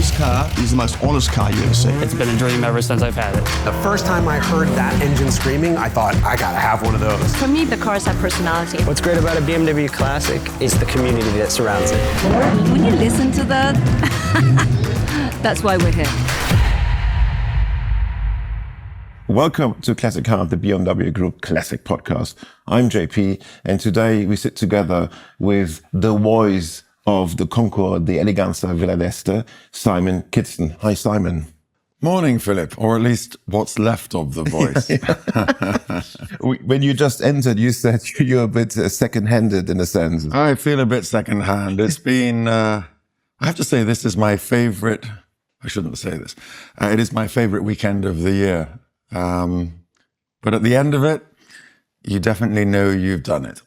This car is the most honest car you ever see. It's been a dream ever since I've had it. The first time I heard that engine screaming, I thought, I gotta have one of those. For me, the cars have personality. What's great about a BMW Classic is the community that surrounds it. When you listen to that, that's why we're here. Welcome to Classic Car, the BMW Group Classic Podcast. I'm JP, and today we sit together with the voice of the Concorso, the elegance Villa d'Este, Simon Kidston. Hi, Simon. Morning, Philip, or at least what's left of the voice. When you just entered, you said you're a bit second-handed in a sense. I feel a bit second-hand. It's been, I have to say, this is my favorite, I shouldn't say this, it is my favorite weekend of the year. But at the end of it, you definitely know you've done it.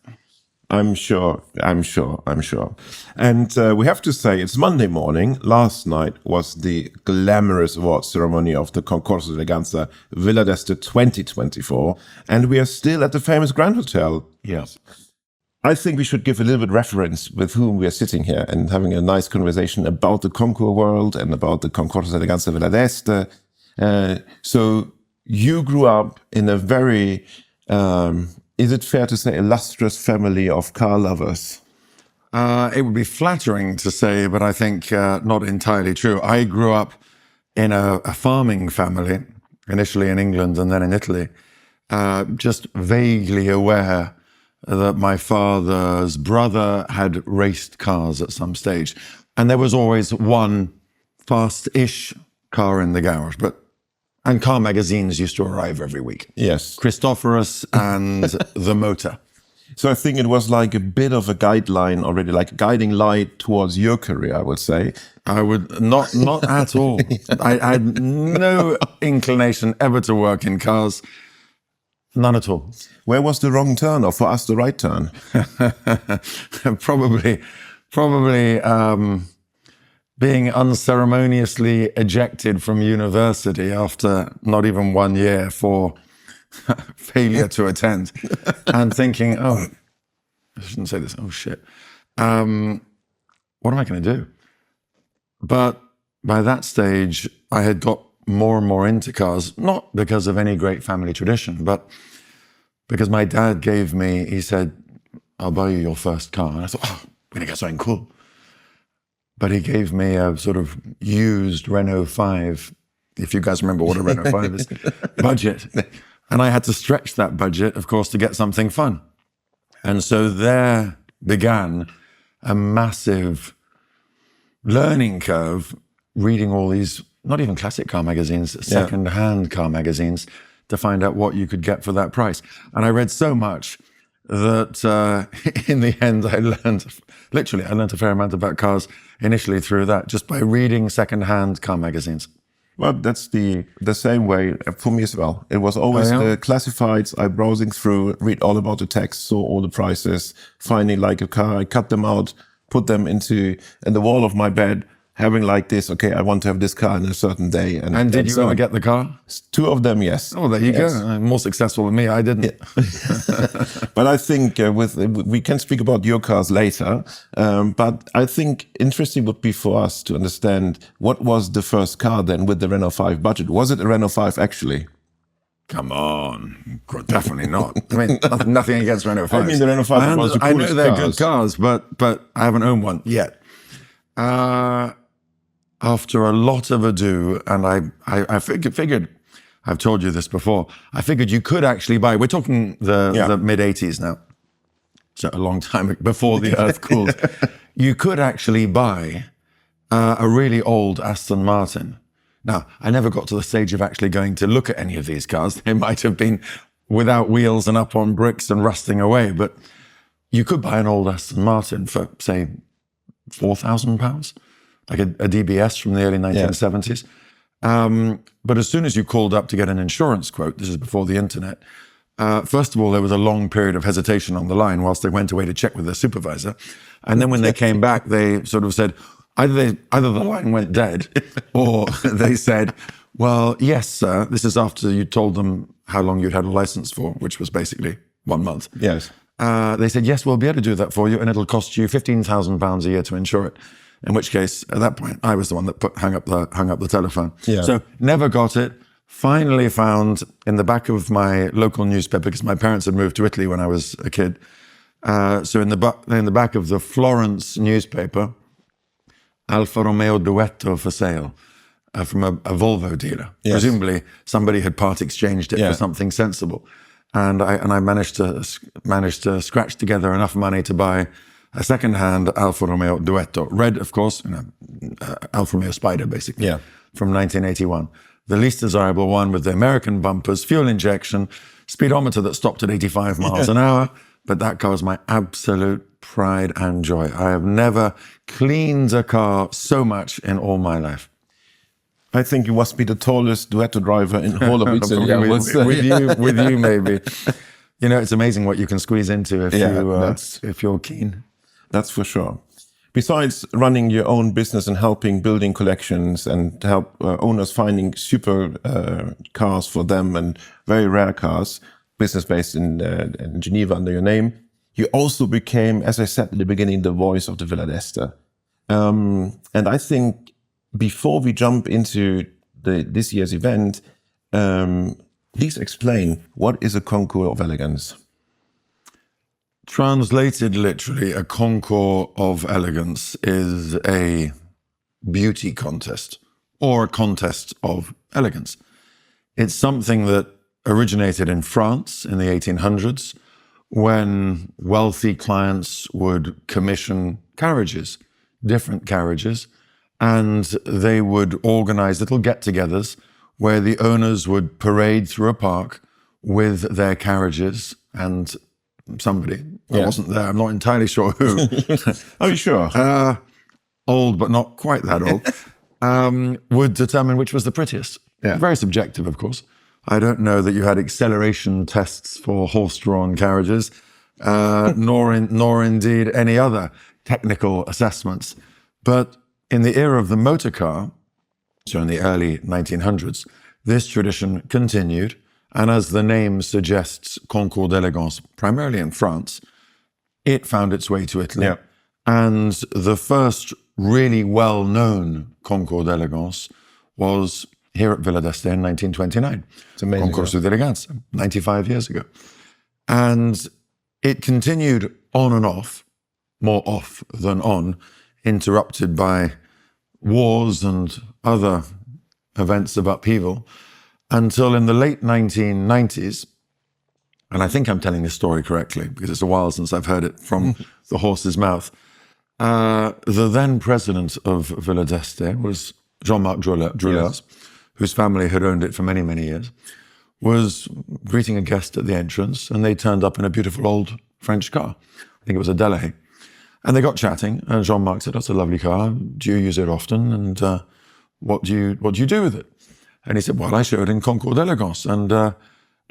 I'm sure. And we have to say it's Monday morning. Last night was the glamorous award ceremony of the Concorso Eleganza Villa d'Este 2024. And we are still at the famous Grand Hotel. Yes. I think we should give a little bit reference with whom we are sitting here and having a nice conversation about the Concours world and about the Concorso Eleganza Villa d'Este. So you grew up in a very... is it fair to say illustrious family of car lovers? It would be flattering to say, but I think not entirely true. I grew up in a farming family, initially in England and then in Italy, just vaguely aware that my father's brother had raced cars at some stage. And there was always one fast-ish car in the garage, and car magazines used to arrive every week. Yes. Christophorus and The Motor. So I think it was like a bit of a guideline already, like a guiding light towards your career, I would say. I would not at all. I had no inclination ever to work in cars. None at all. Where was the wrong turn, or for us the right turn? Probably being unceremoniously ejected from university after not even 1 year for failure to attend, and thinking, oh, I shouldn't say this, oh shit. What am I going to do? But by that stage, I had got more and more into cars, not because of any great family tradition, but because my dad gave me, he said, I'll buy you your first car. And I thought, oh, I'm going to get something cool. But he gave me a sort of used Renault 5, if you guys remember what a Renault 5 is, budget. And I had to stretch that budget, of course, to get something fun. And so there began a massive learning curve, reading all these, not even classic car magazines, second-hand car magazines, to find out what you could get for that price. And I read so much that in the end I learned a fair amount about cars initially through that, just by reading second-hand car magazines. Well, that's the same way for me as well. It was always the classifieds, I browsing through, read all about the text, saw all the prices, finding like a car, I cut them out, put them in the wall of my bed, having like this, okay, I want to have this car in a certain day. And did you ever get the car? 2 of them, yes. Oh, there you go. More successful than me, I didn't. Yeah. But I think we can speak about your cars later. But I think interesting would be for us to understand what was the first car then with the Renault 5 budget. Was it a Renault 5 actually? Come on, definitely not. I mean, nothing against Renault 5s. I mean, the Renault 5 was the coolest I know they're cars. good cars, but I haven't owned one yet. After a lot of ado, and I figured, I've told you this before, I figured you could actually buy, we're talking the mid-80s now, so a long time before the earth cooled, you could actually buy a really old Aston Martin. Now, I never got to the stage of actually going to look at any of these cars. They might have been without wheels and up on bricks and rusting away, but you could buy an old Aston Martin for, say, £4,000, like a DBS from the early 1970s. But as soon as you called up to get an insurance quote, this is before the internet, first of all, there was a long period of hesitation on the line whilst they went away to check with their supervisor. And then when they came back, they sort of said, either the line went dead, or they said, well, yes, sir, this is after you told them how long you'd had a license for, which was basically 1 month. Yes. They said, yes, we'll be able to do that for you, and it'll cost you £15,000 a year to insure it. In which case, at that point, I was the one that hung up the telephone. Yeah. So never got it. Finally found in the back of my local newspaper, because my parents had moved to Italy when I was a kid. So in the back of the Florence newspaper, Alfa Romeo Duetto for sale from a Volvo dealer. Yes. Presumably somebody had part exchanged it for something sensible. And I managed to scratch together enough money to buy a second-hand Alfa Romeo Duetto, red, of course, Alfa Romeo Spider, basically, from 1981. The least desirable one with the American bumpers, fuel injection, speedometer that stopped at 85 miles an hour. But that car was my absolute pride and joy. I have never cleaned a car so much in all my life. I think you must be the tallest duetto driver in all of Italy. with you, maybe. You know, it's amazing what you can squeeze into if you're keen. That's for sure. Besides running your own business and helping building collections and help owners finding super cars for them and very rare cars, business based in Geneva under your name, you also became, as I said at the beginning, the voice of the Villa d'Este. And I think before we jump into this year's event, please explain, what is a concours of elegance? Translated literally, a concours of elegance is a beauty contest or a contest of elegance. It's something that originated in France in the 1800s when wealthy clients would commission carriages, different carriages, and they would organize little get-togethers where the owners would parade through a park with their carriages, and somebody, I wasn't there, I'm not entirely sure who. Are you sure? Old, but not quite that old, would determine which was the prettiest. Very subjective, of course. I don't know that you had acceleration tests for horse-drawn carriages, nor indeed any other technical assessments. But in the era of the motor car, so in the early 1900s, this tradition continued. And as the name suggests, Concours d'Elegance, primarily in France, it found its way to Italy. And the first really well-known Concours d'Elegance was here at Villa d'Este in 1929. It's amazing. Concorso d'Elegance, 95 years ago. And it continued on and off, more off than on, interrupted by wars and other events of upheaval, until in the late 1990s, and I think I'm telling this story correctly because it's a while since I've heard it from the horse's mouth, the then president of Villa d'Este was Jean-Marc Drulers, whose family had owned it for many, many years, was greeting a guest at the entrance, and they turned up in a beautiful old French car. I think it was a Delahaye. And they got chatting, and Jean-Marc said, "That's a lovely car. Do you use it often? And what do you do with it?" And he said, "Well, I show it in Concours d'Elegance, and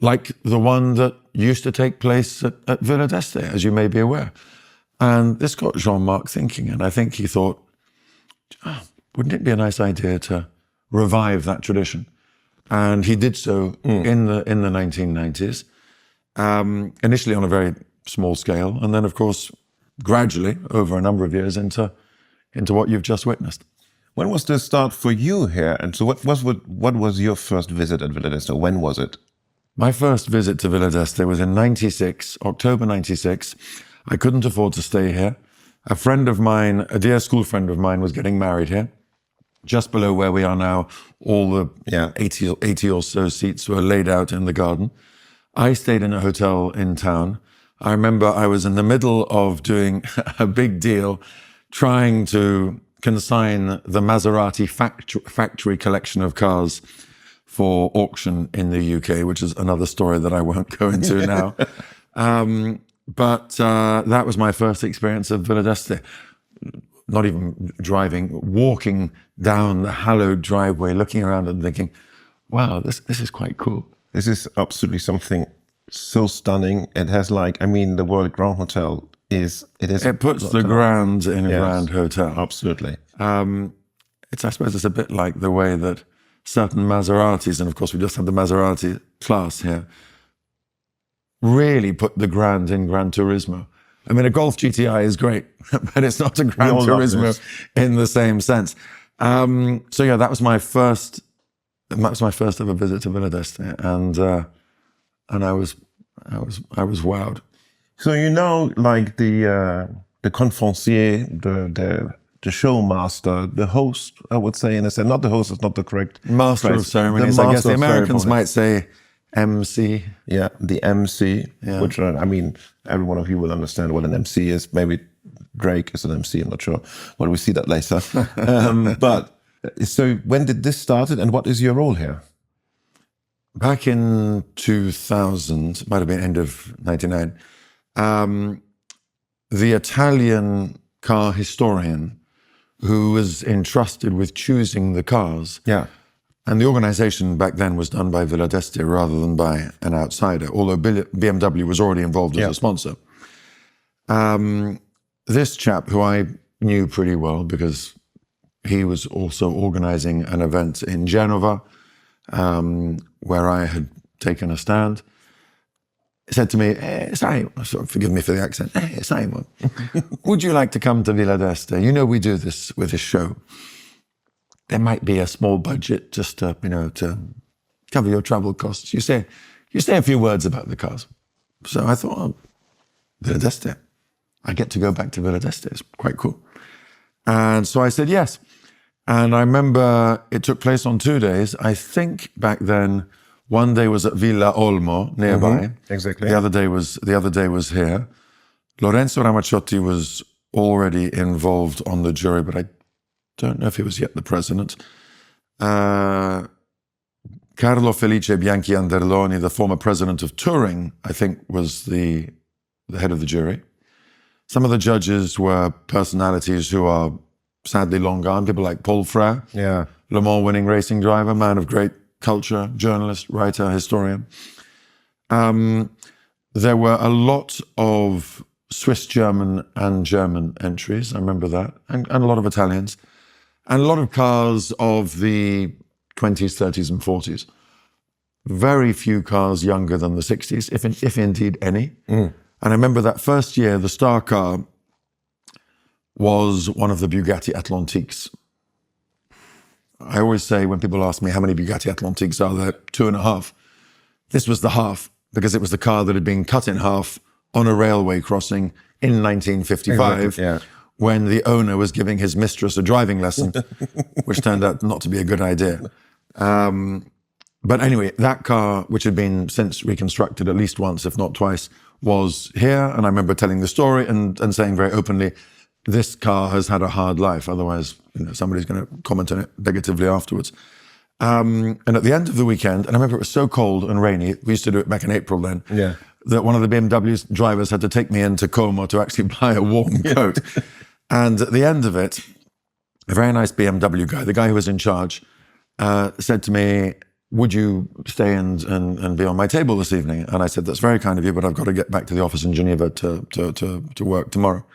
like the one that used to take place at Villa d'Este, as you may be aware." And this got Jean-Marc thinking, and I think he thought, wouldn't it be a nice idea to revive that tradition? And he did so in the 1990s, initially on a very small scale, and then, of course, gradually over a number of years into what you've just witnessed. When was the start for you here? And so what was your first visit at Villa d'Este? When was it? My first visit to Villa d'Este was in 96, October 96. I couldn't afford to stay here. A friend of mine, a dear school friend of mine, was getting married here. Just below where we are now, all the 80 or so seats were laid out in the garden. I stayed in a hotel in town. I remember I was in the middle of doing a big deal, trying to consign the Maserati factory collection of cars for auction in the UK, which is another story that I won't go into now. But that was my first experience of Villa d'Este. Not even driving, walking down the hallowed driveway, looking around and thinking, wow, this is quite cool. This is absolutely something so stunning. It has the World Grand Hotel it puts the Grand in a Grand Hotel. Absolutely. I suppose it's a bit like the way that certain Maseratis, and of course we just have the Maserati class here, really put the Grand in Gran Turismo. I mean, a Golf GTI is great, but it's not a Gran all love Turismo this. in the same sense. So yeah, that was my first ever visit to Villa d'Este, and I was wowed. So like the conférencier, the showmaster, the host, I would say, in a sense. Not the host is not the correct Master phrase. of ceremonies. I guess the Americans might say MC. Yeah, the MC, Yeah. which I mean, every one of you will understand what an MC is. Maybe Drake is an MC, I'm not sure. But we see that later. But so when did this started, and what is your role here? Back in 2000, might have been end of 99, the Italian car historian who was entrusted with choosing the cars. Yeah. And the organization back then was done by Villa d'Este rather than by an outsider, although BMW was already involved as a sponsor. This chap, who I knew pretty well because he was also organizing an event in Genova, where I had taken a stand, said to me, Simon, forgive me for the accent, Simon, would you like to come to Villa d'Este? You know, we do this with this show. There might be a small budget just to, to cover your travel costs. You say a few words about the cars. So I thought, oh, Villa d'Este. I get to go back to Villa d'Este. It's quite cool. And so I said yes. And I remember it took place on 2 days. I think back then, one day was at Villa Olmo nearby. Exactly. The other day was here. Lorenzo Ramacciotti was already involved on the jury, but I don't know if he was yet the president. Carlo Felice Bianchi Anderloni, the former president of Touring, I think was the head of the jury. Some of the judges were personalities who are sadly long gone, people like Paul Frere, Le Mans winning racing driver, man of great culture, journalist, writer, historian. There were a lot of Swiss, German and German entries, I remember that, and a lot of Italians. And a lot of cars of the 20s, 30s, and 40s. Very few cars younger than the 60s, if indeed any. And I remember that first year, the star car was one of the Bugatti Atlantiques. I always say when people ask me how many Bugatti Atlantiques are there, 2.5. This was the half, because it was the car that had been cut in half on a railway crossing in 1955. Exactly, yeah. When the owner was giving his mistress a driving lesson, which turned out not to be a good idea. But anyway, that car, which had been since reconstructed at least once, if not twice, was here. And I remember telling the story and saying very openly, this car has had a hard life. Otherwise, somebody's going to comment on it negatively afterwards. And at the end of the weekend, and I remember it was so cold and rainy, we used to do it back in April then, that one of the BMW drivers had to take me into Como to actually buy a warm coat. And at the end of it, a very nice BMW guy, the guy who was in charge, said to me, would you stay and be on my table this evening? And I said, that's very kind of you, but I've got to get back to the office in Geneva to work tomorrow.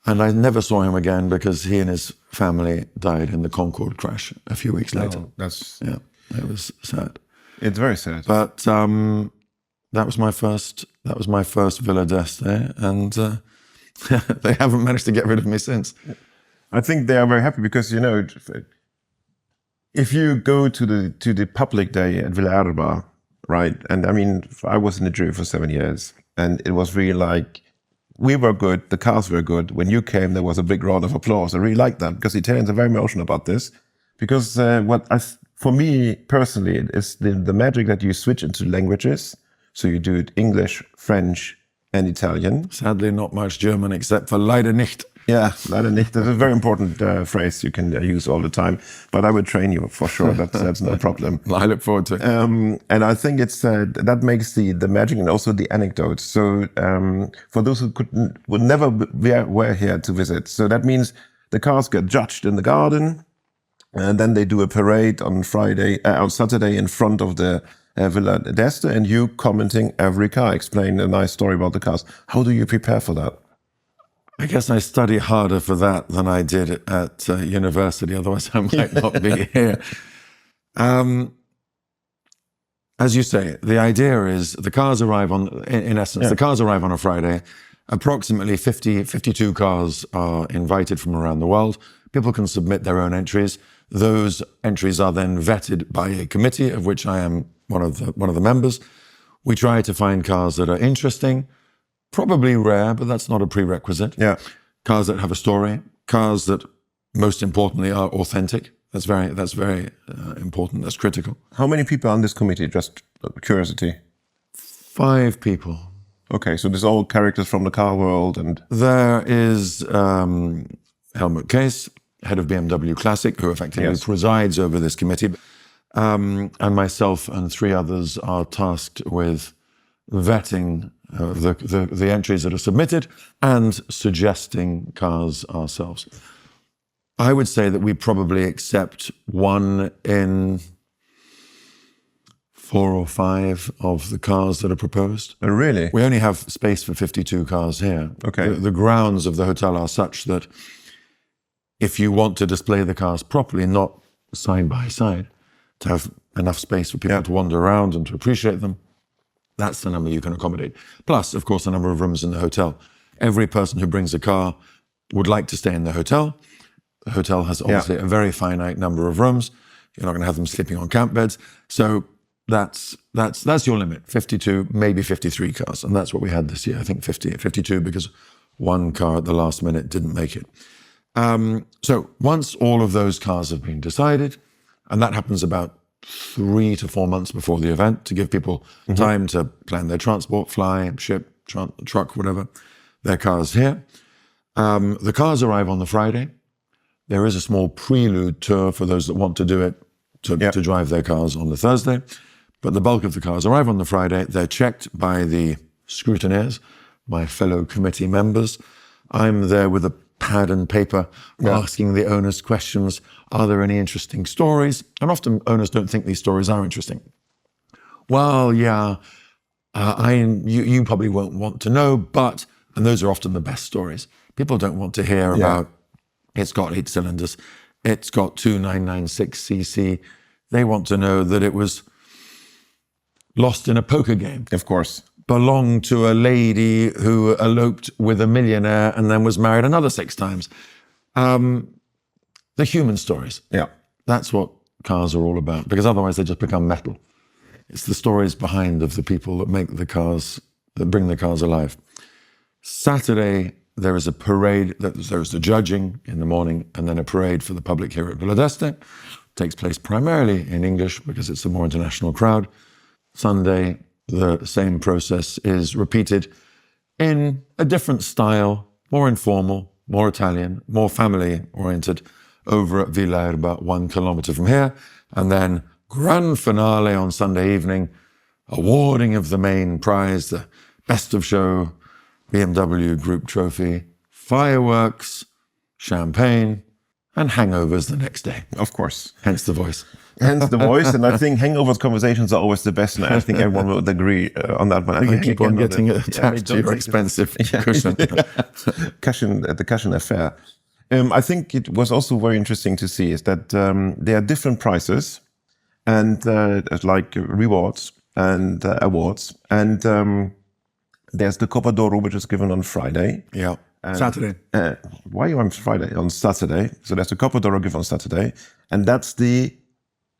And I never saw him again because he and his family died in the Concorde crash a few weeks later. Yeah, it was sad. It's very sad. But that was my first Villa d'Este, and they haven't managed to get rid of me since. I think they are very happy because, if you go to the public day at Villa Erba, right? And I mean, I was in the jury for 7 years, and it was really like, we were good, the cars were good. When you came, there was a big round of applause. I really like that because Italians are very emotional about this. Because for me personally, it is the magic that you switch into languages. So you do it English, French, and Italian. Sadly, not much German except for leider nicht. Yeah, leider nicht. That's a very important phrase you can use all the time. But I would train you for sure. That's no problem. I look forward to it. And I think it's that makes the magic and also the anecdotes. So for those who would never were here to visit, so that means the cars get judged in the garden, and then they do a parade on Saturday in front of the Villa d'Este, and you commenting every car, explain a nice story about the cars. How do you prepare for that? I guess I study harder for that than I did at university, otherwise I might not be here. As you say, the idea is the cars arrive on, in essence, the cars arrive on a Friday. approximately 52 cars are invited from around the world. People can submit their own entries. Those entries are then vetted by a committee, of which I am one of the members. We try to find cars that are interesting, probably rare, but that's not a prerequisite. Yeah. Cars that have a story, cars that, most importantly, are authentic. That's very important. That's critical. How many people are on this committee? Just curiosity. 5 people. Okay, so there's all characters from the car world, and There is Helmut Case, head of BMW Classic, who effectively presides over this committee. And myself and 3 others are tasked with vetting the entries that are submitted and suggesting cars ourselves. I would say that we probably accept 1 in 4 or 5 of the cars that are proposed. Oh, really? We only have space for 52 cars here. Okay. The grounds of the hotel are such that if you want to display the cars properly, not side by side, to have enough space for people to wander around and to appreciate them, that's the number you can accommodate. Plus, of course, the number of rooms in the hotel. Every person who brings a car would like to stay in the hotel. The hotel has obviously a very finite number of rooms. You're not going to have them sleeping on camp beds. So that's your limit, 52, maybe 53 cars. And that's what we had this year, I think 52, because 1 car at the last minute didn't make it. So once all of those cars have been decided, and that happens about 3 to 4 months before the event to give people time to plan their transport, fly, ship, truck, whatever, their cars here. The cars arrive on the Friday. There is a small prelude tour for those that want to do it, to drive their cars on the Thursday. But the bulk of the cars arrive on the Friday. They're checked by the scrutineers, my fellow committee members. I'm there with a pad and paper asking the owners questions. Are there any interesting stories? And often owners don't think these stories are interesting. Well, you probably won't want to know, but, and those are often the best stories. People don't want to hear about, it's got 8 cylinders, it's got 2,996cc. They want to know that it was lost in a poker game. of course. Belonged to a lady who eloped with a millionaire and then was married another 6 times. The human stories. Yeah. That's what cars are all about, because otherwise they just become metal. It's the stories behind of the people that make the cars, that bring the cars alive. Saturday, there is a parade, there's the judging in the morning, and then a parade for the public here at Villa d'Este. Takes place primarily in English because it's a more international crowd. Sunday, the same process is repeated in a different style, more informal, more Italian, more family-oriented, over at Villa about 1 kilometer from here. And then grand finale on Sunday evening, awarding of the main prize, the best of show, BMW Group Trophy, fireworks, champagne, and hangovers the next day. Of course. Hence the voice. Hence the voice. And I think hangovers conversations are always the best. And I think everyone would agree on that one. You keep on getting attached to your expensive cushion. The cushion affair. I think it was also very interesting to see is that there are different prices and like rewards and awards. And there's the Copa d'Oro, which is given on Friday. Yeah. Saturday. Why are you on Friday? On Saturday. So there's the Copa d'Oro given on Saturday. And that's the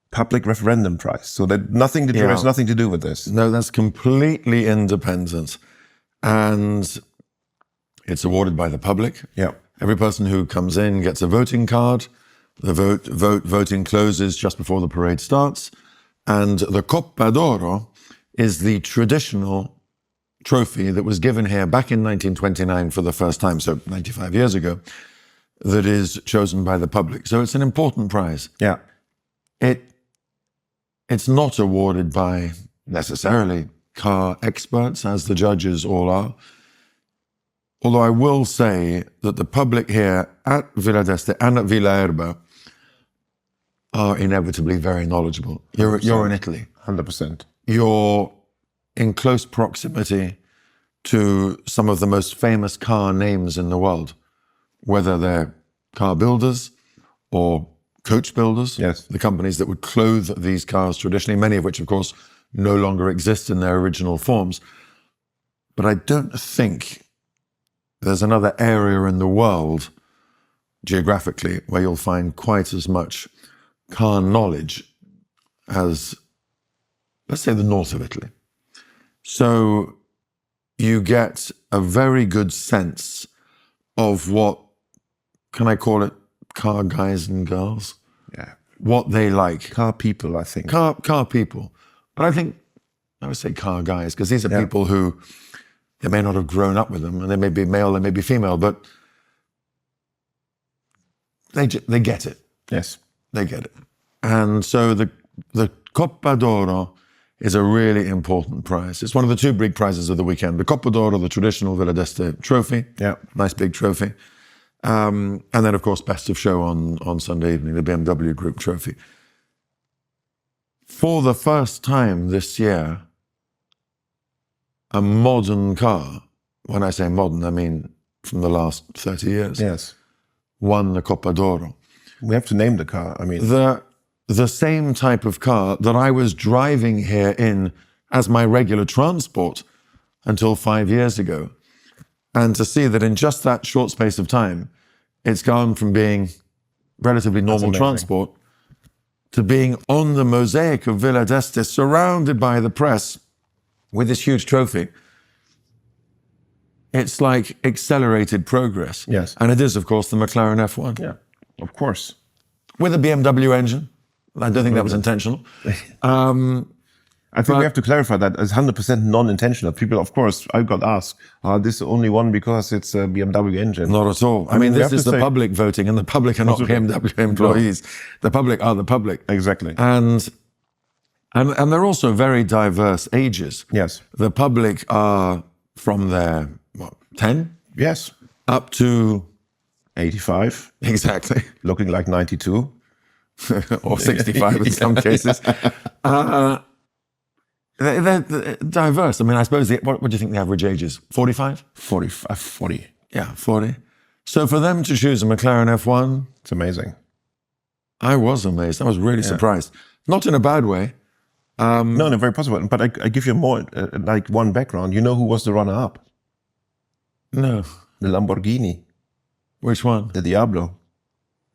public referendum prize. So that has nothing to do with this. No, that's completely independent. And it's awarded by the public. Yeah. Every person who comes in gets a voting card. The voting closes just before the parade starts. And the Coppa d'Oro is the traditional trophy that was given here back in 1929 for the first time, so 95 years ago, that is chosen by the public. So it's an important prize. Yeah. It's not awarded by necessarily car experts, as the judges all are. Although I will say that the public here at Villa d'Este and at Villa Erba are inevitably very knowledgeable. You're in Italy. 100%. You're in close proximity to some of the most famous car names in the world, whether they're car builders or coach builders, yes, the companies that would clothe these cars traditionally, many of which, of course, no longer exist in their original forms. But I don't think there's another area in the world, geographically, where you'll find quite as much car knowledge as, let's say, the north of Italy. So you get a very good sense of what, can I call it, car guys and girls? Yeah. What they like. Car people, I think. Car people. But I think, I would say car guys, because these are people who, they may not have grown up with them, and they may be male, they may be female, but they get it. Yes. They get it. And so the Coppa d'Oro is a really important prize. It's one of the two big prizes of the weekend. The Coppa d'Oro, the traditional Villa d'Este trophy. Yeah. Nice big trophy. And then, of course, best of show on Sunday evening, the BMW Group trophy. For the first time this year, a modern car, when I say modern, I mean from the last 30 years, Yes. won the Coppa d'Oro. We have to name the car. I mean, The same type of car that I was driving here in as my regular transport until 5 years ago. And to see that in just that short space of time, it's gone from being relatively normal transport to being on the mosaic of Villa d'Este, surrounded by the press with this huge trophy. It's like accelerated progress. Yes. And it is, of course, the McLaren F1. yeah, of course. With a BMW engine. I don't think that was intentional. I think we have to clarify that it's 100% non-intentional. People, of course, I got asked, this only won because it's a BMW engine. Not at all. I mean, this is the public voting, and the public are not BMW employees. The public are the public. Exactly. And they're also very diverse ages. Yes. The public are from their, 10? Yes. Up to... 85. Exactly. Looking like 92. Or 65 in some cases. They're diverse. I mean, I suppose, what do you think the average age is? 45? 40. Yeah, 40. So for them to choose a McLaren F1, It's amazing. I was amazed. I was really surprised. Not in a bad way. No, very possible. But I give you more, like one background. You know who was the runner-up? No. The Lamborghini, Which one? the Diablo.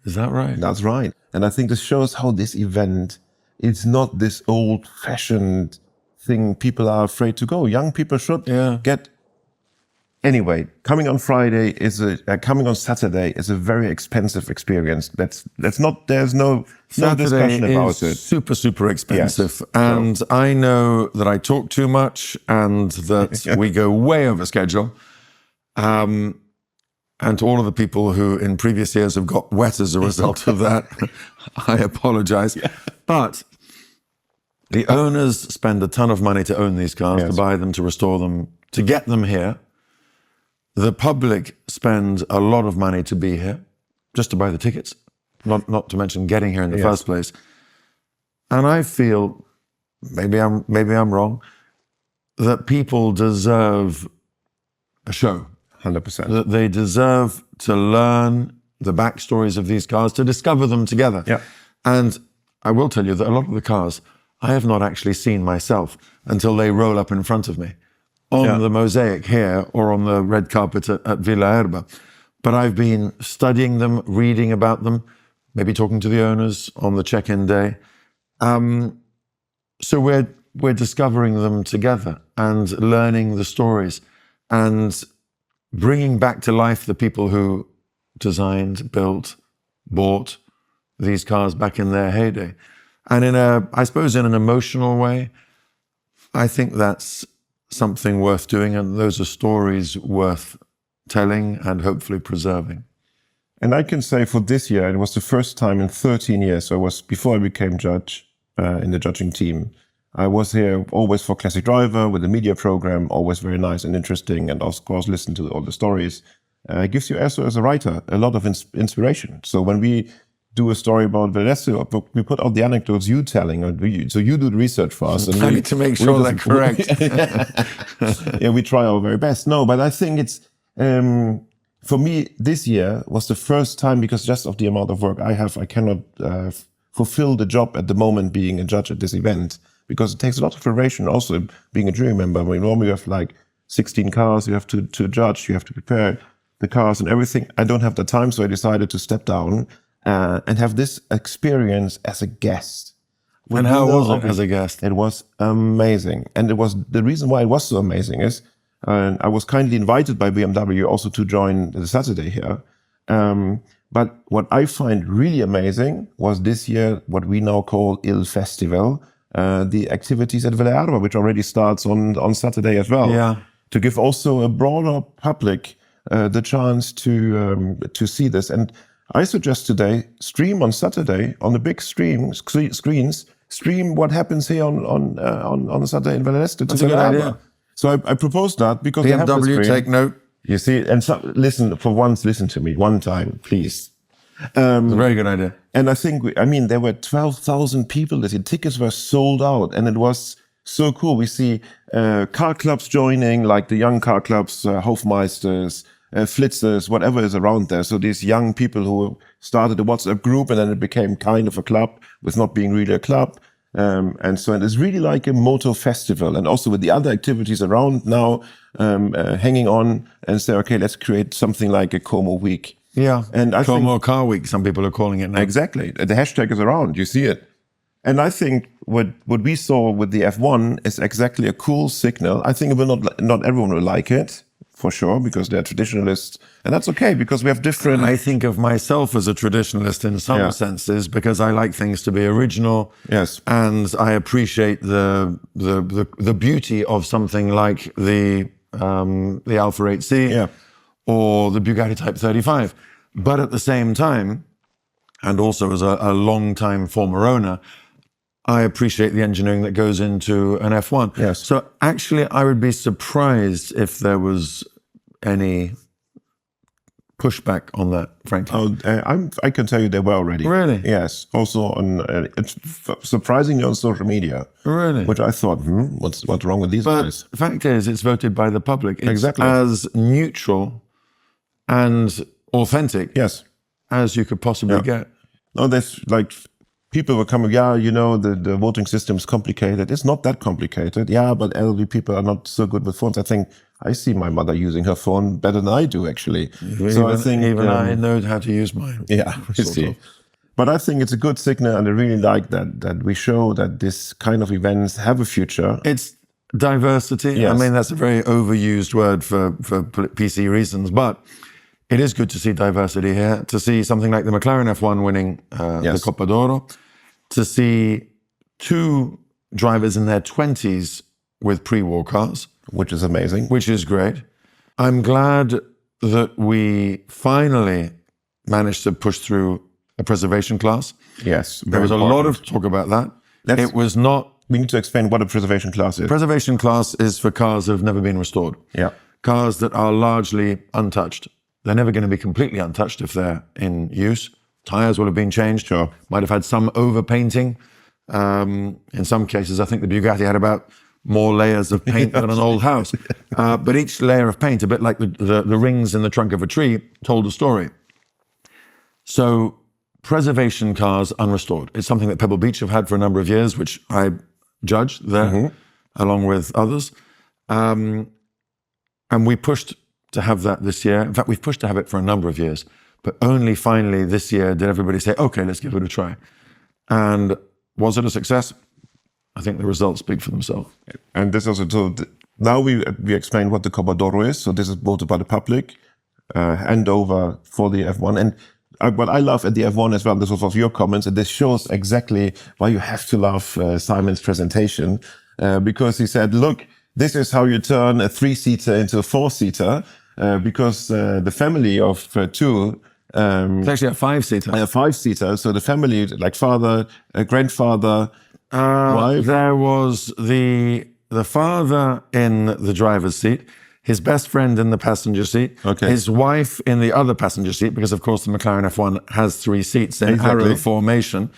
Is that right? That's right. And I think this shows how this event, it's not this old-fashioned thing people are afraid to go. Young people should get... Anyway, coming on Friday coming on Saturday is a very expensive experience. There's no discussion about it. Super, super expensive. Yes. And I know that I talk too much and that we go way over schedule. And to all of the people who in previous years have got wet as a result of that, I apologize. Yeah. But the owners spend a ton of money to own these cars, to buy them, to restore them, to get them here. The public spend a lot of money to be here, just to buy the tickets, not to mention getting here in the first place. And I feel, maybe I'm wrong, that people deserve a show. 100%. That they deserve to learn the backstories of these cars, to discover them together. Yeah. And I will tell you that a lot of the cars I have not actually seen myself until they roll up in front of me on the mosaic here or on the red carpet at Villa Erba. But I've been studying them, reading about them, maybe talking to the owners on the check-in day. So we're discovering them together and learning the stories and bringing back to life the people who designed, built, bought these cars back in their heyday. And I suppose in an emotional way, I think that's something worth doing, and those are stories worth telling and hopefully preserving. And I can say for this year, it was the first time in 13 years, so it was before I became judge in the judging team. I was here always for Classic Driver with the media program, always very nice and interesting, and of course listen to all the stories. It gives you also as a writer a lot of inspiration. So when we do a story about Venezuela, we put out the anecdotes you telling, so you do the research for us. And I need to make sure they're correct. Yeah, we try our very best. No, but I think it's, for me, this year was the first time, because just of the amount of work I have, I cannot fulfill the job at the moment being a judge at this event, because it takes a lot of preparation. Also, being a jury member, we normally have like 16 cars you have to judge, you have to prepare. the cars and everything. I don't have the time, so I decided to step down and have this experience as a guest. And how was it as a guest? It was amazing. And it was the reason why it was so amazing is I was kindly invited by BMW also to join the Saturday here. But what I find really amazing was this year what we now call Il Festival, the activities at Villa Erba, which already starts on Saturday as well. Yeah. To give also a broader public the chance to see this. And I suggest today, stream on Saturday on the big screens, stream what happens here on Saturday in Villa Erba. That's a good idea. So I proposed that because they have the BMW, screen. take note. You see, and so, listen to me one time, please. It's a very good idea. And I think, there were 12,000 people. The tickets were sold out, and it was so cool. We see car clubs joining, like the young car clubs, Hofmeisters, Flitzers, whatever is around there. So these young people who started a WhatsApp group, and then it became kind of a club with not being really a club. And so it's really like a motor festival, and also with the other activities around now, hanging on and say, okay, let's create something like a Como week. Yeah, and I Como think, Car Week, some people are calling it now. Exactly. The hashtag is around, you see it. And I think what we saw with the F1 is exactly a cool signal. I think it will not everyone will like it, for sure, because they're traditionalists. And that's okay, because we have different... I think of myself as a traditionalist in some senses, because I like things to be original. Yes. And I appreciate the beauty of something like the Alfa 8C or the Bugatti Type 35. But at the same time, and also as a long-time former owner, I appreciate the engineering that goes into an F1. Yes. So actually, I would be surprised if there was any pushback on that, frankly. Oh, I can tell you they were already. Really? Yes. Also it's surprisingly on social media. Really? Which I thought, what's wrong with these guys? But the fact is, it's voted by the public. It's Exactly. as neutral and authentic as you could possibly get. No, there's like people were coming, the voting system is complicated. It's not that complicated. Yeah, but elderly people are not so good with phones. I think I see my mother using her phone better than I do, actually. So I think even I know how to use mine. Yeah, you see. But I think it's a good signal, and I really like that we show that this kind of events have a future. It's diversity. Yes. I mean, that's a very overused word for PC reasons, but it is good to see diversity here, to see something like the McLaren F1 winning the Coppa d'Oro, to see two drivers in their 20s with pre-war cars. Which is amazing. Which is great. I'm glad that we finally managed to push through a preservation class. Yes. There was a lot of talk about that. It was not... We need to explain what a preservation class is. Preservation class is for cars that have never been restored. Yeah. Cars that are largely untouched. They're never going to be completely untouched if they're in use. Tires will have been changed. Sure. Might have had some overpainting. In some cases, I think the Bugatti had about more layers of paint than an old house. But each layer of paint, a bit like the rings in the trunk of a tree, told a story. So preservation cars unrestored. It's something that Pebble Beach have had for a number of years, which I judge there, along with others. And we pushed to have that this year. In fact, we've pushed to have it for a number of years. But only finally this year did everybody say, okay, let's give it a try. And was it a success? I think the results speak for themselves. And this also, now we explained what the Coppa d'Oro is. So this is voted by the public, handover for the F1. And what I love at the F1 as well, this was of your comments, and this shows exactly why you have to love Simon's presentation, because he said, look, this is how you turn a 3-seater into a 4-seater, because the family of two... it's actually a 5-seater. A 5-seater, so the family, like father, grandfather, wife. There was the father in the driver's seat, his best friend in the passenger seat, his wife in the other passenger seat, because of course the McLaren F1 has 3 seats in arrow formation.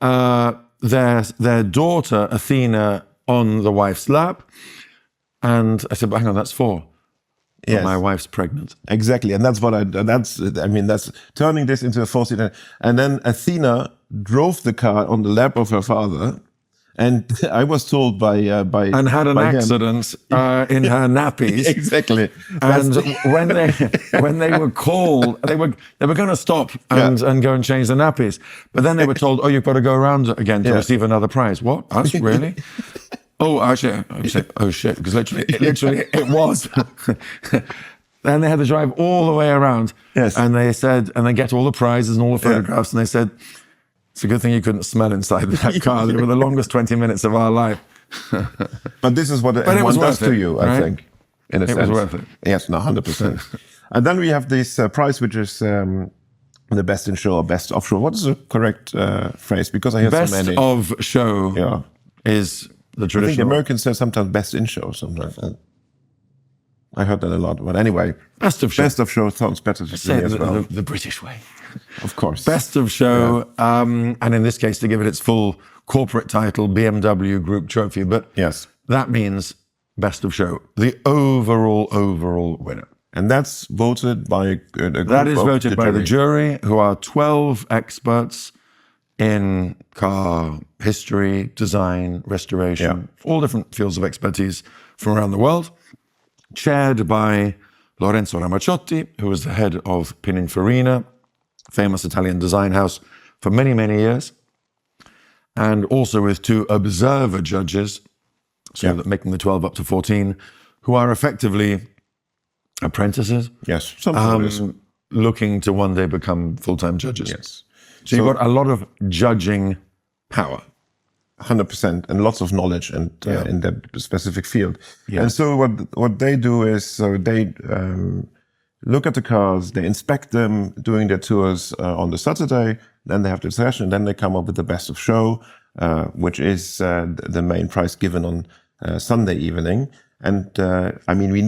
Their daughter, Athena, on the wife's lap. And I said, but hang on, that's 4. Yes. My wife's pregnant. Exactly. And that's that's turning this into a 4-seater. And then Athena drove the car on the lap of her father. And I was told by and had an by him- accident in her nappies. Exactly. And when they were called, they were going to stop and go and change the nappies. But then they were told, "Oh, you've got to go around again to receive another prize." What? Us? Really? Oh, actually, I said, "Oh shit," because literally it was. Then they had to drive all the way around. Yes. And they said, and they get all the prizes and all the photographs, and they said, "It's a good thing you couldn't smell inside that car. They were the longest 20 minutes of our life." But this is what it everyone was does worth to it, you, right? I think. In a It sense. was worth it. Yes, no, 100%. And then we have this prize, which is the best in show or best of show. What is the correct phrase? Because I hear Best so many. of show Yeah. is the I think the traditional. Americans say sometimes best in show. Sometimes I heard that a lot. But anyway, Best of show. best of show sounds better to Say me as it well. the British way. Of course. Best of show, and in this case, to give it its full corporate title, BMW Group Trophy. But Yes. that means best of show, the overall winner. And that's voted by a group That is of voted by the jury, who are 12 experts in car history, design, restoration, all different fields of expertise from around the world, chaired by Lorenzo Ramaciotti, who was the head of Pininfarina, famous Italian design house, for many, many years, and also with 2 observer judges, so that making the 12 up to 14, who are effectively apprentices, Yes. Sometimes. looking to one day become full-time judges. Yes. So you've got a lot of judging power. 100% and lots of knowledge and in that specific field. Yeah. And so what they do is they look at the cars, they inspect them doing their tours on the Saturday, then they have the session, then they come up with the best of show, which is the main prize given on Sunday evening. And I mean, we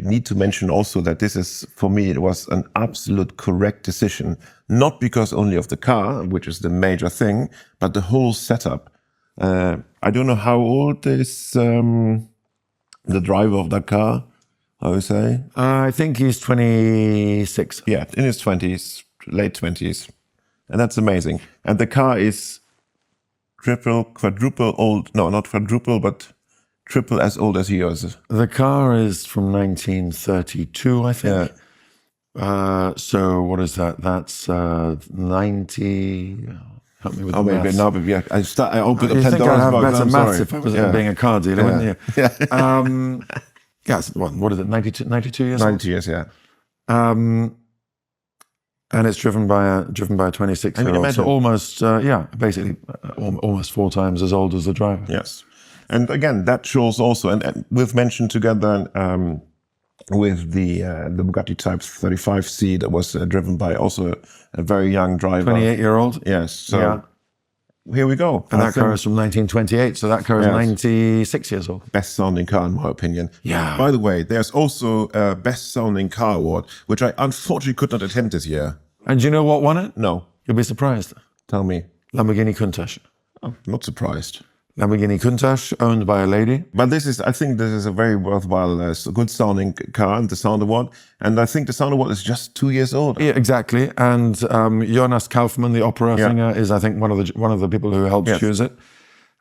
need to mention also that this is, for me, it was an absolute correct decision, not because only of the car, which is the major thing, but the whole setup. I don't know how old is the driver of that car, I would say. I think he's 26. Yeah, in his 20s, late 20s. And that's amazing. And the car is quadruple old. No, not quadruple, but triple as old as he is. The car is from 1932, I think. So what is that? That's 90... Help me with the maybe maths. now, but yeah, I opened You up think I'd Pandora's have box. better I'm maths sorry. if I was being a car dealer, wouldn't you? Yeah. Yes, what is it, 92 years old? 90 years, yeah. And it's driven by a 26-year-old. imagine. So almost, basically almost 4 times as old as the driver. Yes. And again, that shows also, and we've mentioned together with the Bugatti Type 35C that was driven by also a very young driver. 28-year-old. Yes. So here we go. And I that car think is from 1928, so that car is 96 years old. best sounding car in my opinion. Yeah. By the way, there's also a best sounding car award, which I unfortunately could not attend this year. And do you know what won it? No. You'll be surprised. Tell me. Lamborghini Countach. I'm not surprised. Lamborghini Countach, owned by a lady. But I think this is a very worthwhile, good sounding car, and the Sound Award. And I think the Sound Award is just 2 years old. Yeah, exactly. And Jonas Kaufmann, the opera singer, is I think one of the people who helped choose it.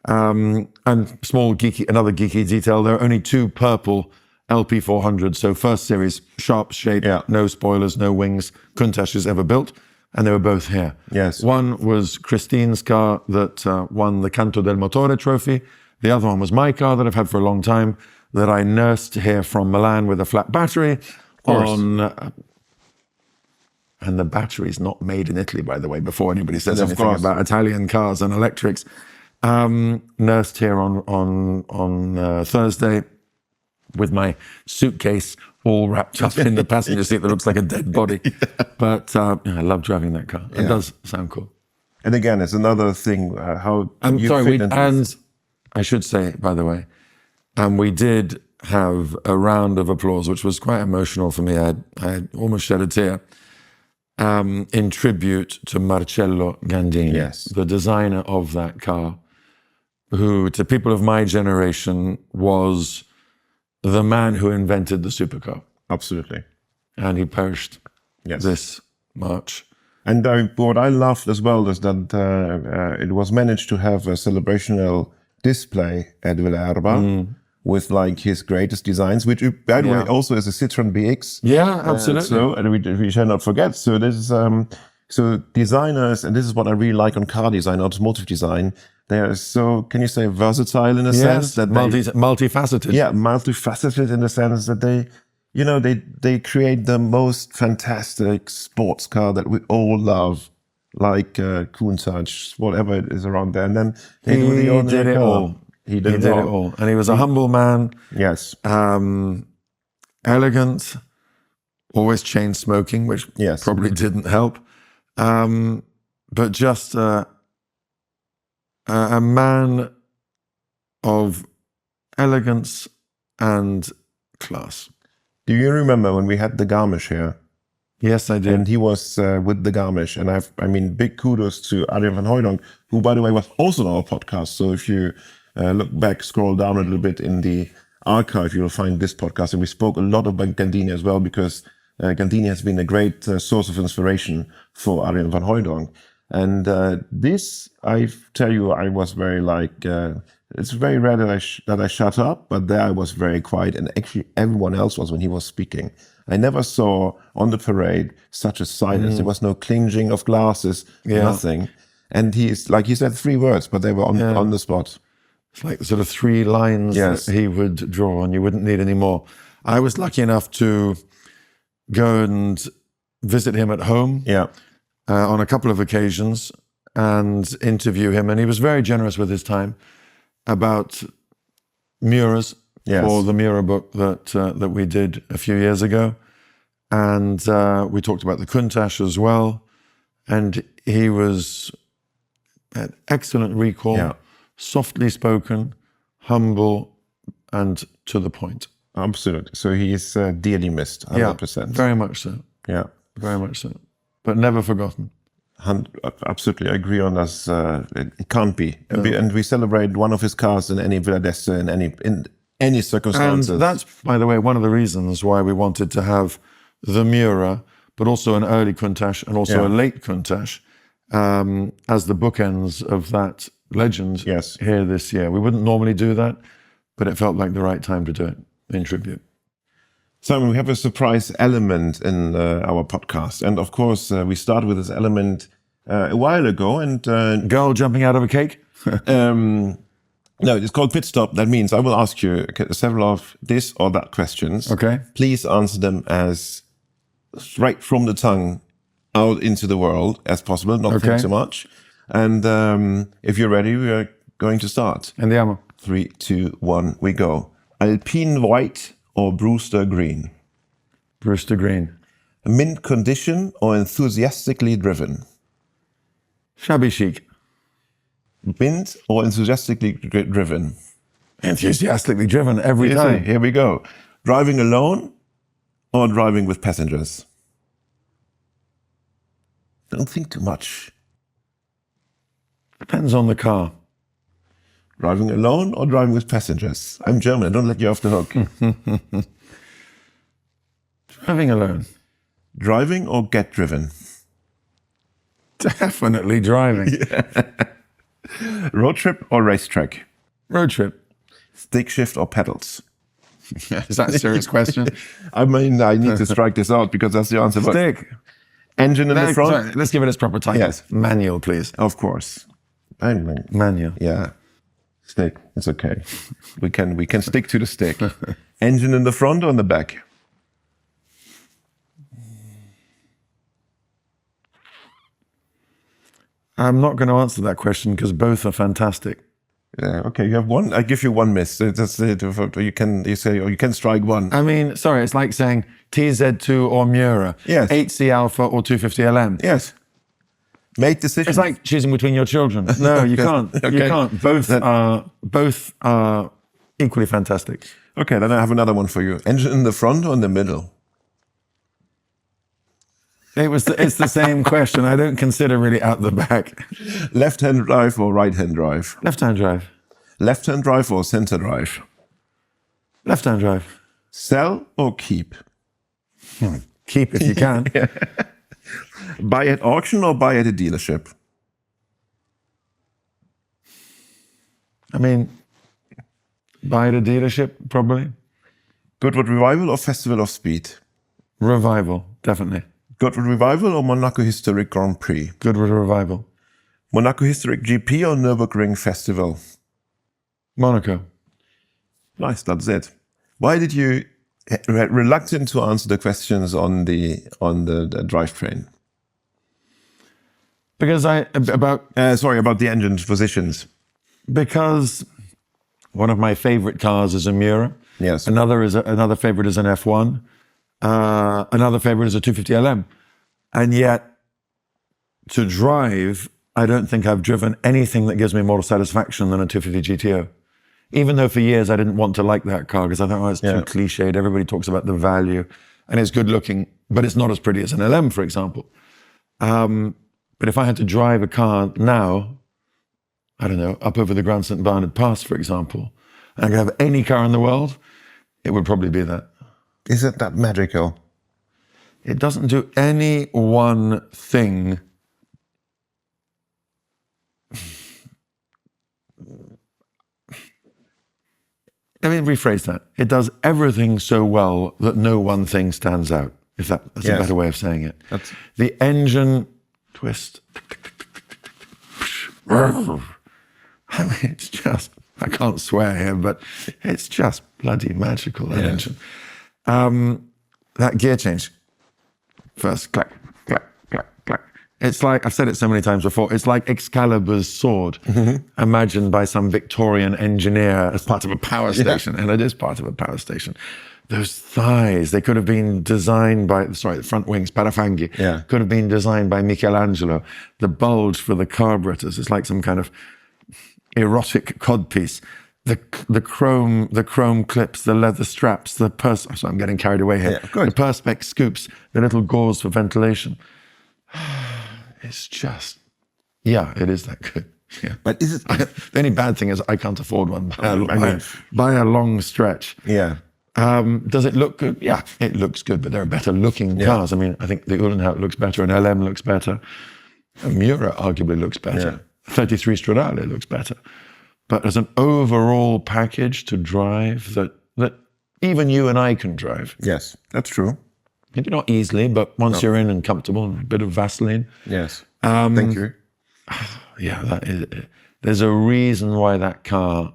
And another geeky detail: there are only 2 purple LP400s, so first series, sharp shape, no spoilers, no wings, Countach's ever built. And they were both here. Yes. One was Christine's car that won the Canto del Motore trophy. The other one was my car that I've had for a long time, that I nursed here from Milan with a flat battery on... and the battery's not made in Italy, by the way, before anybody says anything about Italian cars and electrics. Nursed here on Thursday with my suitcase all wrapped up in the passenger seat that looks like a dead body. But I love driving that car. It does sound cool. And again, it's another thing, how I'm you sorry, fit into this. and I should say, by the way, we did have a round of applause, which was quite emotional for me. I almost shed a tear, in tribute to Marcello Gandini, the designer of that car, who, to people of my generation, was the man who invented the supercar. Absolutely. And he perished this March. And what I loved as well is that it was managed to have a celebrational display at Villa Erba with like his greatest designs, which by the way also is a Citroen BX. Yeah, absolutely. So and we shall not forget. So this is so designers, and this is what I really like on car design, automotive design. They are so, can you say, versatile in a sense that multifaceted. Yeah, multifaceted in the sense that they create the most fantastic sports car that we all love, like Countach, whatever it is around there. And then they did it all. He did it all. And he was a humble man. Yes. Elegant, always chain smoking, which probably didn't help. But just a man of elegance and class. Do you remember when we had the Garmisch here? Yes, I did. And he was with the Garmisch. And I mean, big kudos to Adrian van Hooydonk, who, by the way, was also on our podcast. So if you look back, scroll down a little bit in the archive, you'll find this podcast. And we spoke a lot about Gandini as well, because Gandini has been a great source of inspiration for Adrian van Hooydonk. And this, I tell you, I was very like, it's very rare that I shut up, but there I was very quiet. And actually everyone else was when he was speaking. I never saw on the parade such a silence. There was no clinching of glasses, nothing. And he's, like he said, 3 words, but they were on the spot. It's like sort of 3 lines that he would draw, and you wouldn't need any more. I was lucky enough to go and visit him at home on a couple of occasions and interview him. And he was very generous with his time about Muras for the Mura book that we did a few years ago. And we talked about the Countach as well. And he was an excellent recall, softly spoken, humble, and to the point. Absolutely. So he is dearly missed, 100%. Yeah, very much so. Yeah. Very much so. But never forgotten. Absolutely, I agree on this. It can't be. And we celebrate one of his cars in any Villa d'Este, in any circumstances. And that's, by the way, one of the reasons why we wanted to have the Mura, but also an early Countach and also a late Countach, as the bookends of that legend here this year. We wouldn't normally do that, but it felt like the right time to do it in tribute. Simon, we have a surprise element in our podcast. And of course, we started with this element a while ago. And girl jumping out of a cake? No, it's called Pit Stop. That means I will ask you several of this or that questions. Okay. Please answer them as straight from the tongue out into the world as possible. Not think so much. And if you're ready, we are going to start. Andiamo. 3, 2, 1, we go. Alpine White or Brewster Green? Brewster Green. Mint condition or enthusiastically driven? Shabby chic. Mint or enthusiastically driven? Enthusiastically driven every time. Here we go. Driving alone or driving with passengers? Don't think too much. Depends on the car. Driving alone or driving with passengers? I'm German, I don't let you off the hook. Driving alone. Driving or get driven? Definitely driving. Road trip or racetrack? Road trip. Stick shift or pedals? Is that a serious question? I mean, I need to strike this out because that's the answer. Stick. Engine in the front? Sorry, let's give it its proper title. Yes. Manual, please. Of course. Manual. Yeah. Stick. It's okay. We can stick to the stick. Engine in the front or in the back? I'm not going to answer that question because both are fantastic. Yeah, okay, you have one. I give you one miss. That's it. You can strike one. I mean, sorry, it's like saying TZ2 or Mura. Yes. 8C Alpha or 250 LM. Yes. Make decisions. It's like choosing between your children. No, you can't. Okay. You can't. Both are equally fantastic. Okay, then I have another one for you. Engine in the front or in the middle? It's the same question. I don't consider really at the back. Left-hand drive or right-hand drive? Left-hand drive. Left-hand drive or center drive? Left-hand drive. Sell or keep? Keep if you can. Buy at auction or buy at a dealership? I mean, buy at a dealership, probably. Goodwood Revival or Festival of Speed? Revival, definitely. Goodwood Revival or Monaco Historic Grand Prix? Goodwood Revival. Monaco Historic GP or Nürburgring Festival? Monaco. Nice, that's it. Why did you reluctant to answer the questions on the drivetrain? Because about the engine positions. Because one of my favorite cars is a Miura. Yes. Another favorite is an F1. Another favorite is a 250 LM. And yet, to drive, I don't think I've driven anything that gives me more satisfaction than a 250 GTO. Even though for years I didn't want to like that car because I thought, it's too cliched. Everybody talks about the value and it's good looking, but it's not as pretty as an LM, for example. But if I had to drive a car now, I don't know, up over the Grand St. Bernard Pass, for example, and I could have any car in the world, it would probably be that. Is it that magical? It doesn't do any one thing. Let me rephrase that. It does everything so well that no one thing stands out, if that's a better way of saying it. The engine twist. I mean, it's just, I can't swear here, but it's just bloody magical, that engine. That gear change. First, clack, clack, clack, clack. It's like, I've said it so many times before, it's like Excalibur's sword, imagined by some Victorian engineer as part of a power station, and it is part of a power station. Those thighs, they could have been designed by, the front wings, Parafanghi, could have been designed by Michelangelo. The bulge for the carburetors is like some kind of erotic codpiece. The chrome clips, the leather straps, the I'm getting carried away here. The Perspex scoops, the little gauze for ventilation. It's just, it is that good. Yeah. But is it? The only bad thing is I can't afford one by a long stretch. Yeah. Does it look good? Yeah, it looks good, but there are better looking cars. I mean, I think the Uhlenhaut looks better, an LM looks better. A Miura arguably looks better. 33 Stradale looks better. But as an overall package to drive that even you and I can drive. Yes, that's true. Maybe not easily, but once you're in and comfortable, and a bit of Vaseline. Yes. Thank you. Yeah, that is. There's a reason why that car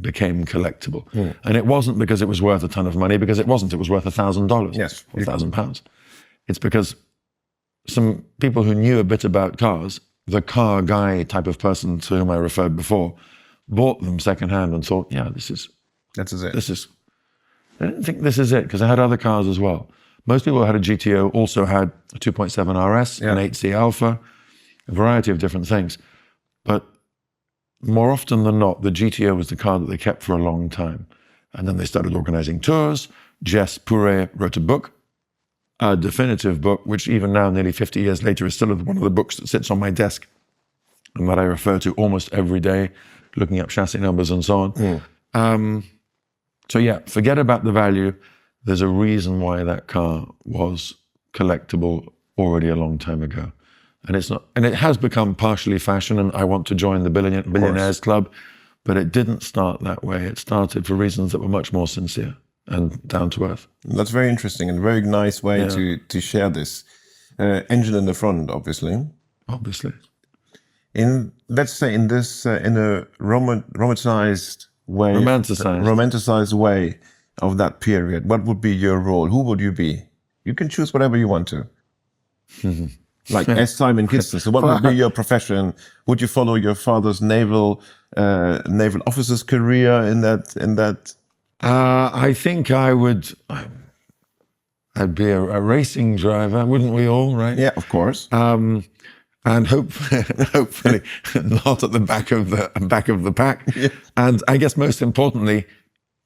became collectible. And it wasn't because it was worth a ton of money, because it wasn't. It was worth $1,000. Yes. Or £1,000. It's because some people who knew a bit about cars, the car guy type of person to whom I referred before, bought them secondhand and thought, this is it. I didn't think this is it, because I had other cars as well. Most people who had a GTO also had a 2.7 RS, an 8C Alpha, a variety of different things. But more often than not, the GTO was the car that they kept for a long time. And then they started organizing tours. Jess Pourret wrote a book, a definitive book, which even now, nearly 50 years later, is still one of the books that sits on my desk and that I refer to almost every day, looking up chassis numbers and so on. So forget about the value. There's a reason why that car was collectible already a long time ago. And it's not, and it has become partially fashion, and I want to join the billionaires club, but it didn't start that way. It started for reasons that were much more sincere and down to earth. That's very interesting and a very nice way to share this. Engine in the front, obviously. Obviously. Let's say in this, in a romanticized way of that period, what would be your role? Who would you be? You can choose whatever you want to. Like S. Simon Kidston. So what would be your profession? Would you follow your father's naval officer's career in that? I think I would. I'd be a racing driver, wouldn't we all? Right? Yeah, of course. And hopefully not at the back of the pack. Yeah. And I guess most importantly,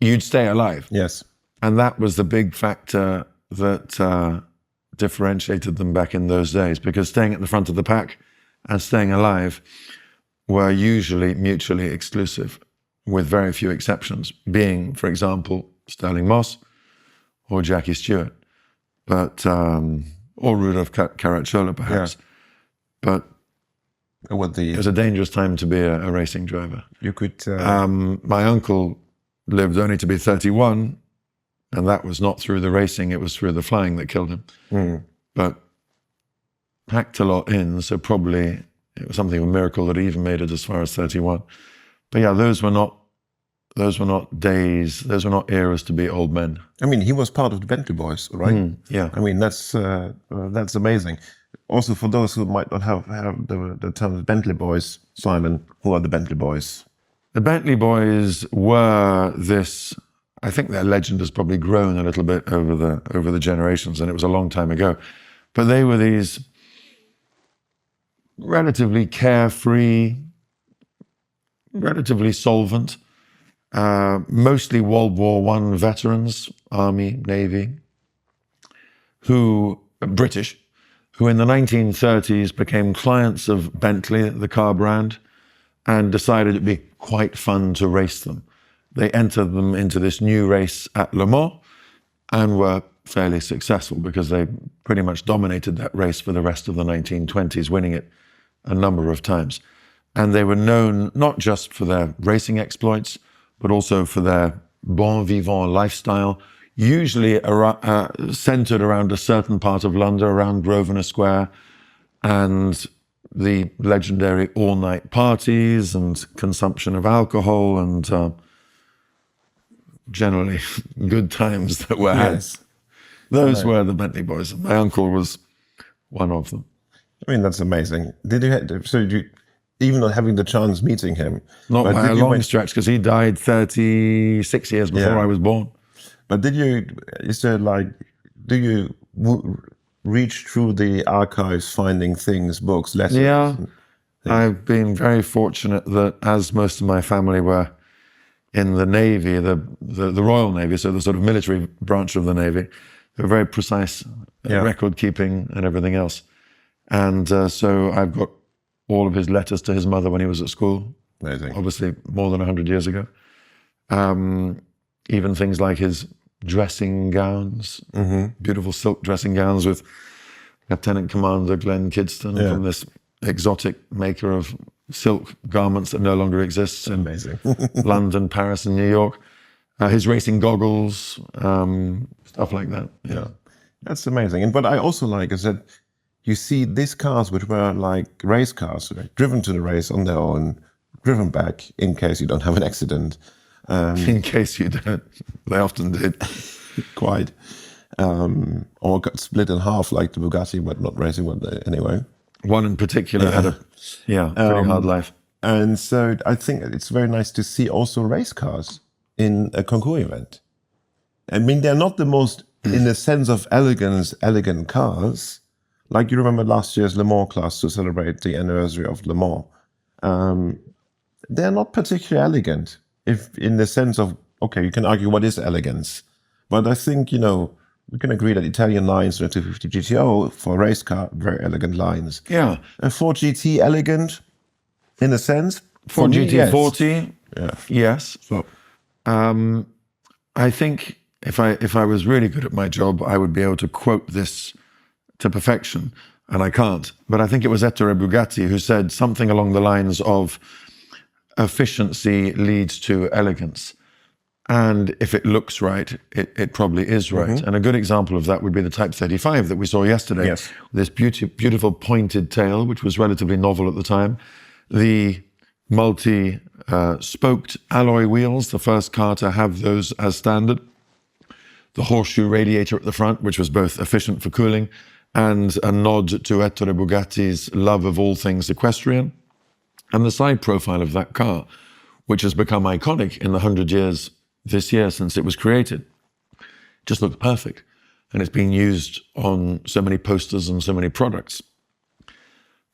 you'd stay alive. Yes. And that was the big factor that differentiated them back in those days, because staying at the front of the pack and staying alive were usually mutually exclusive, with very few exceptions, being, for example, Sterling Moss or Jackie Stewart, but or Rudolf Caracciola, perhaps. Yeah. But What It was a dangerous time to be a racing driver. you could My uncle lived only to be 31, and that was not through the racing, it was through the flying that killed him. But packed a lot in, so probably it was something of a miracle that he even made it as far as 31. But yeah, those were not days, those were not eras to be old men. I mean, he was part of the Bentley Boys, right? Yeah. I mean, that's amazing. Also, for those who might not have the term Bentley Boys, Simon, who are the Bentley Boys? The Bentley Boys were this, I think their legend has probably grown a little bit over the generations, and it was a long time ago. But they were these relatively carefree, relatively solvent, mostly World War I veterans, Army, Navy, British, who in the 1930s became clients of Bentley, the car brand, and decided it'd be quite fun to race them. They entered them into this new race at Le Mans and were fairly successful because they pretty much dominated that race for the rest of the 1920s, winning it a number of times. And they were known not just for their racing exploits, but also for their bon vivant lifestyle, usually centered around a certain part of London, around Grosvenor Square, and the legendary all-night parties and consumption of alcohol and generally good times that were had. Yes. Those were the Bentley Boys. My uncle was one of them. I mean, that's amazing. Even not having the chance meeting him, Not by a long stretch, because he died 36 years before I was born. But do you reach through the archives, finding things, books, letters? Yeah, I've been very fortunate that, as most of my family were in the Navy, the Royal Navy, so the sort of military branch of the Navy, they were very precise record keeping and everything else. And so I've got all of his letters to his mother when he was at school. Amazing. Obviously more than 100 years ago. Even things like his dressing gowns, beautiful silk dressing gowns with Lieutenant Commander Glenn Kidston from this exotic maker of silk garments that no longer exists in London, Paris, and New York. His racing goggles, stuff like that. Yeah, that's amazing. But I also like is that you see these cars, which were like race cars, right? Driven to the race on their own, driven back in case you don't have an accident. In case you don't, they often did. Quite. Or got split in half like the Bugatti, but not racing, but anyway. One in particular had a pretty hard life. And so I think it's very nice to see also race cars in a Concours event. I mean, they're not the most, in the sense of elegance, elegant cars. Like you remember last year's Le Mans class to celebrate the anniversary of Le Mans. They're not particularly elegant, if in the sense of, okay, you can argue what is elegance. But I think, we can agree that Italian lines in a 250 GTO for a race car, very elegant lines. Yeah. A Ford GT elegant, in a sense. Ford GT40, yes. So, I think if I was really good at my job, I would be able to quote this to perfection, and I can't. But I think it was Ettore Bugatti who said something along the lines of efficiency leads to elegance. And if it looks right, it probably is right. And a good example of that would be the Type 35 that we saw yesterday. Yes. This beautiful pointed tail, which was relatively novel at the time. The multi-spoked alloy wheels, the first car to have those as standard. The horseshoe radiator at the front, which was both efficient for cooling and a nod to Ettore Bugatti's love of all things equestrian. And the side profile of that car, which has become iconic in the 100 years this year since it was created, just looked perfect. And it's been used on so many posters and so many products.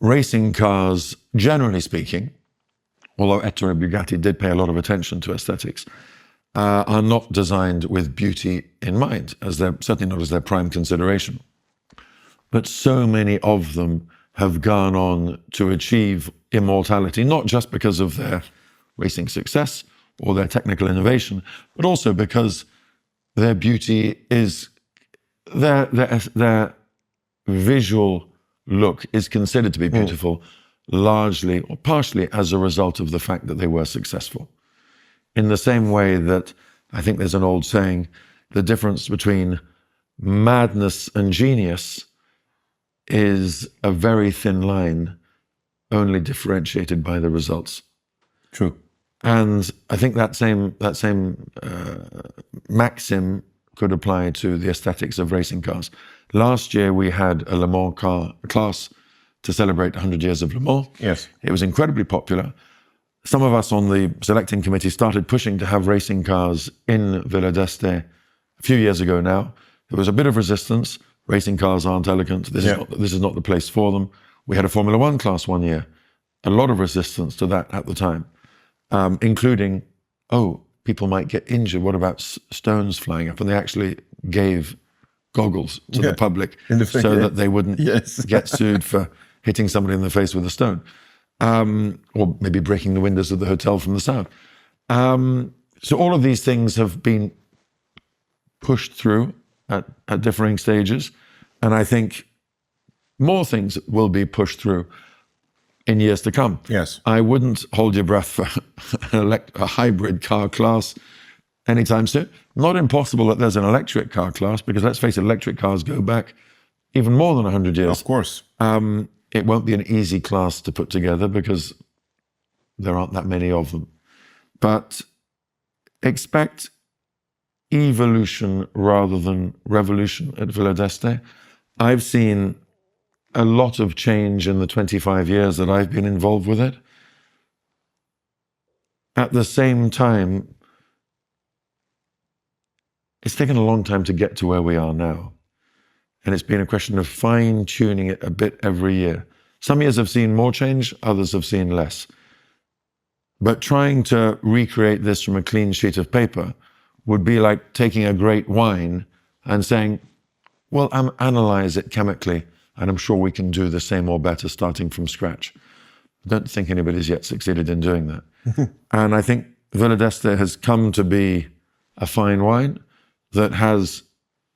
Racing cars, generally speaking, although Ettore Bugatti did pay a lot of attention to aesthetics, are not designed with beauty in mind, certainly not as their prime consideration. But so many of them have gone on to achieve immortality, not just because of their racing success or their technical innovation, but also because their beauty is, their visual look is considered to be beautiful largely or partially as a result of the fact that they were successful. In the same way that I think there's an old saying, the difference between madness and genius is a very thin line, only differentiated by the results. True. And I think that same maxim could apply to the aesthetics of racing cars. Last year we had a Le Mans car class to celebrate 100 years of Le Mans. Yes. It was incredibly popular. Some of us on the selecting committee started pushing to have racing cars in Villa d'Este a few years ago now. There was a bit of resistance. Racing cars aren't elegant. This is not the place for them. We had a Formula One class one year. A lot of resistance to that at the time, including, people might get injured. What about stones flying up? And they actually gave goggles to the public so that they wouldn't get sued for hitting somebody in the face with a stone, or maybe breaking the windows of the hotel from the sound. So all of these things have been pushed through at differing stages. And I think more things will be pushed through in years to come. Yes. I wouldn't hold your breath for a hybrid car class anytime soon. Not impossible that there's an electric car class, because let's face it, electric cars go back even more than 100 years. Of course. It won't be an easy class to put together because there aren't that many of them. But expect evolution rather than revolution at Villa d'Este. I've seen a lot of change in the 25 years that I've been involved with it. At the same time, it's taken a long time to get to where we are now. And it's been a question of fine-tuning it a bit every year. Some years have seen more change, others have seen less. But trying to recreate this from a clean sheet of paper would be like taking a great wine and saying, well, analyze it chemically, and I'm sure we can do the same or better starting from scratch. I don't think anybody's yet succeeded in doing that. And I think Villa d'Este has come to be a fine wine that has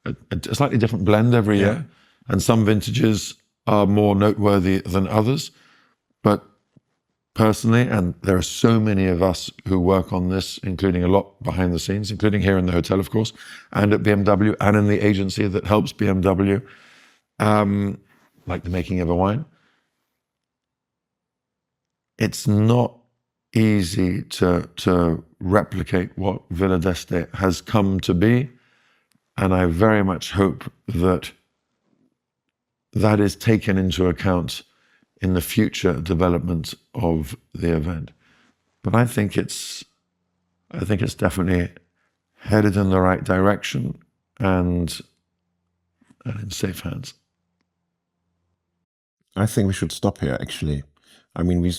a slightly different blend every year. And some vintages are more noteworthy than others. But personally, and there are so many of us who work on this, including a lot behind the scenes, including here in the hotel, of course, and at BMW, and in the agency that helps BMW, like the making of a wine. It's not easy to replicate what Villa d'Este has come to be, and I very much hope that that is taken into account in the future development of the event. But I think it's definitely headed in the right direction and in safe hands. I think we should stop here, actually. I mean, we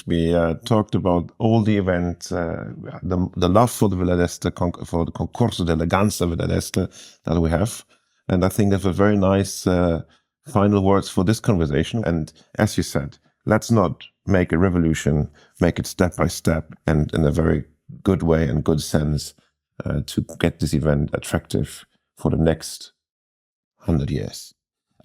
talked about all the events, the love for the Villa d'Este, for the Concorso d'Eleganza Villa d'Este that we have. And I think that were very nice final words for this conversation. And as you said, let's not make a revolution, make it step by step and in a very good way and good sense to get this event attractive for the next 100 years.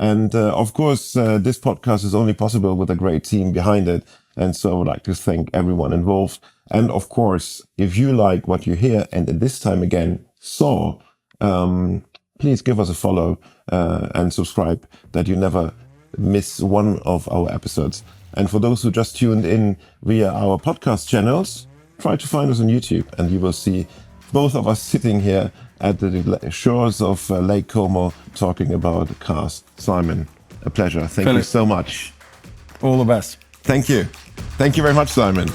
And of course, this podcast is only possible with a great team behind it. And so I would like to thank everyone involved. And of course, if you like what you hear and at this time again saw, please give us a follow and subscribe that you never miss one of our episodes. And for those who just tuned in via our podcast channels, try to find us on YouTube and you will see both of us sitting here at the shores of Lake Como talking about cars. Simon, a pleasure. Thank you so much. All the best. Thank you. Thank you very much, Simon.